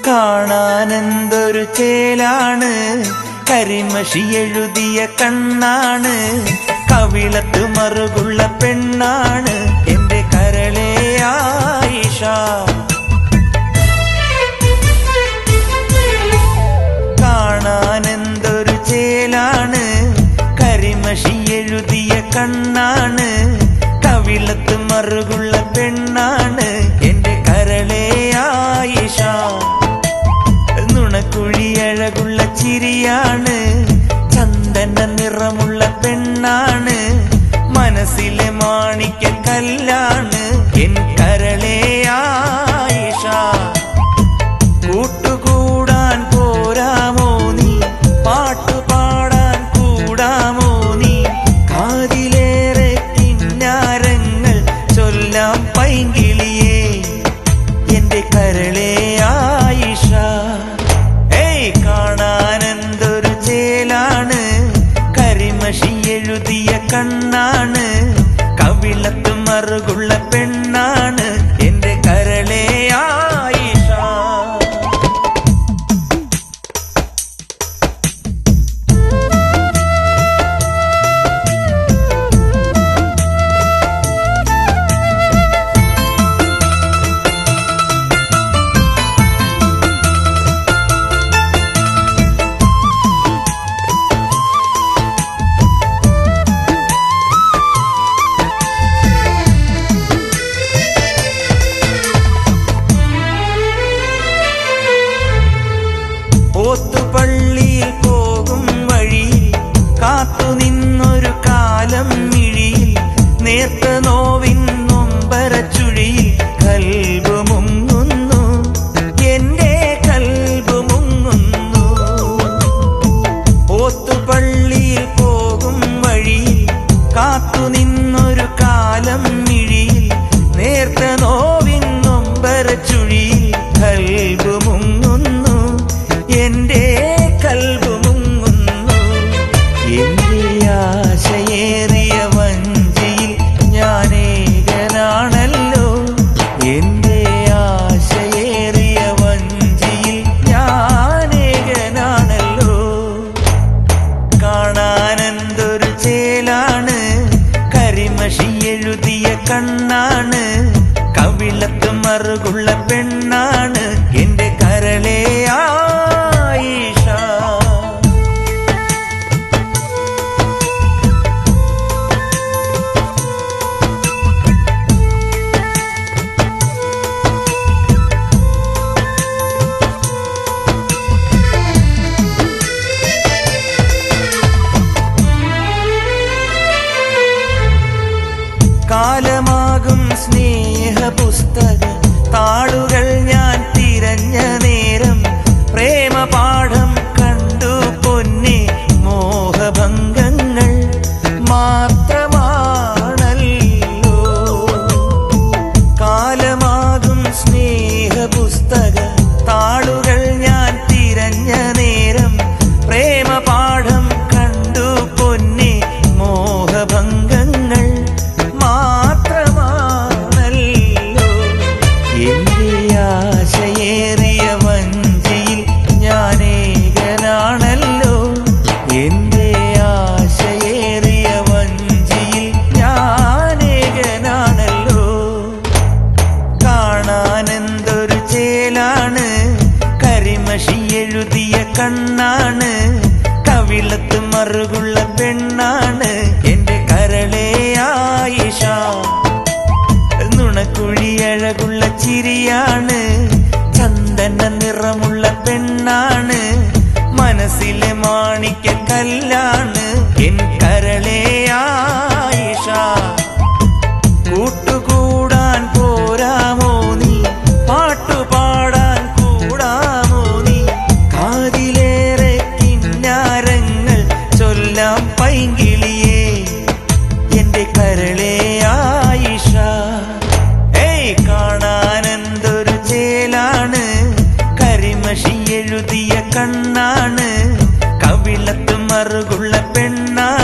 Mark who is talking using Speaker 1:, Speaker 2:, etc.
Speaker 1: കാണാനെന്തൊരു ചേലാണ്, കരിമഷി എഴുതിയ കണ്ണാണ്, കവിളത്ത് മറുകുള്ള പെണ്ണാണ് എന്റെ കരളേ ആയിഷ. കാണാനെന്തൊരു ചേലാണ്, കരിമഷി എഴുതിയ കണ്ണാണ്, കവിളത്ത് മറുകുള്ള പെണ്ണാണ് എന്റെ കരളേ ആയിഷ. നുണക്കുഴിയഴകുള്ള ചിരിയാണ്, ചന്ദന നിറമുള്ള പെണ്ണാണ്, മനസ്സിലെ മാണിക്യ കല്ലാണ് എൻ കരളേ ആയിഷ. കൂട്ടുകൂടാൻ പോരാമോ നീ, പാട്ടുപാടാൻ കൂടാമോ നീ, കാതിലേറെ കിന്നാരങ്ങൾ ചൊല്ലാം പൈങ്കിളിയേ എന്റെ കരളേ ആയിഷ. കാണാനെന്തൊരു ചേലാണ്, കരിമഷി എഴുതിയ കണ്ണാണ്, കവിളത്ത് മറുകുള്ള പെണ്ണാണ് എന്റെ കരളേ ആയിഷ. ഓത്തുപള്ളിയിൽ പോകും വഴിയിൽ കാത്തുനിന്നൊരു കാലം മിഴിയിൽ, നേർത്ത നോവിൻ നൊമ്പരച്ചുഴിയിൽ കൽബ് മുങ്ങുന്നു, എന്റെ കൽബ് മുങ്ങുന്നു. ഓത്തുപള്ളിയിൽ പോകും വഴിയിൽ കാത്തുനിന്നൊരു കാലം മിഴിയിൽ, നേർത്ത നോവിൻ നൊമ്പരച്ചുഴിയിൽ കൽബ് മുങ്ങുന്നു, എന്റെ കൽബ് മുങ്ങുന്നു. എന്റെ ആശയേറിയ വഞ്ചിയിൽ ഞാനേകനാണല്ലോ, എന്റെ ആശയേറിയ വഞ്ചിയിൽ ഞാനേകനാണല്ലോ. കാണാനെന്തൊരു ചേലാണ്, കരിമഷി എഴുതിയ കണ്ണാണ്, കവിളത്ത് മറുകുള്ള പെണ്ണാണ് എന്റെ കരളേ ആയിഷ. കാലമാകും സ്നേഹ പുസ്തക താളുകൾ ഞാൻ തിരഞ്ഞ നേരം, പ്രേമപാഠം കണ്ടു പൊന്നെ മോഹഭംഗങ്ങൾ മാത്രമാണല്ലോ. കാലമാകും സ്നേഹ പുസ്തക താളുകൾ ഞാൻ തിരഞ്ഞ നേരം, പ്രേമപാഠം കണ്ടു പൊന്നെ മോഹഭംഗങ്ങൾ മാത്രമാണല്ലോ. എന്റെ ആശയേറിയ വഞ്ചിയിൽ ഞാനേകനാണല്ലോ, എന്റെ ആശയേറിയ വഞ്ചിയിൽ ഞാനേകനാണല്ലോ. കാണാനെന്തൊരു ചേലാണ്, കരിമഷി എഴുതിയ കണ്ണാണ്, കവിളത്ത് മറുകുള്ള പെണ്ണാണ് എന്റെ കരളേ ആയിഷ. നുണക്കുഴിയഴകുള്ള ചിരിയാണ്, ചന്ദന നിറമുള്ള പെണ്ണാണ്, മനസ്സിലെ മാണിക്യ കല്ലാണ് എൻ കരളേ ആയിഷ. കൂട്ടുകൂടാൻ പോരാമോ നീ, പാട്ടുപാടാൻ കൂടാമോ നീ, കാതിലേറെ കിന്നാരങ്ങൾ ചൊല്ലാം പൈങ്കിളിയേ എന്റെ കരളേ ആയിഷ. കാണാനെന്തൊരു ചേലാണ്, കരിമഷി എഴുതിയ കണ്ണാണ്, കവിളത്ത് മറുകുള്ള പെണ്ണാണ്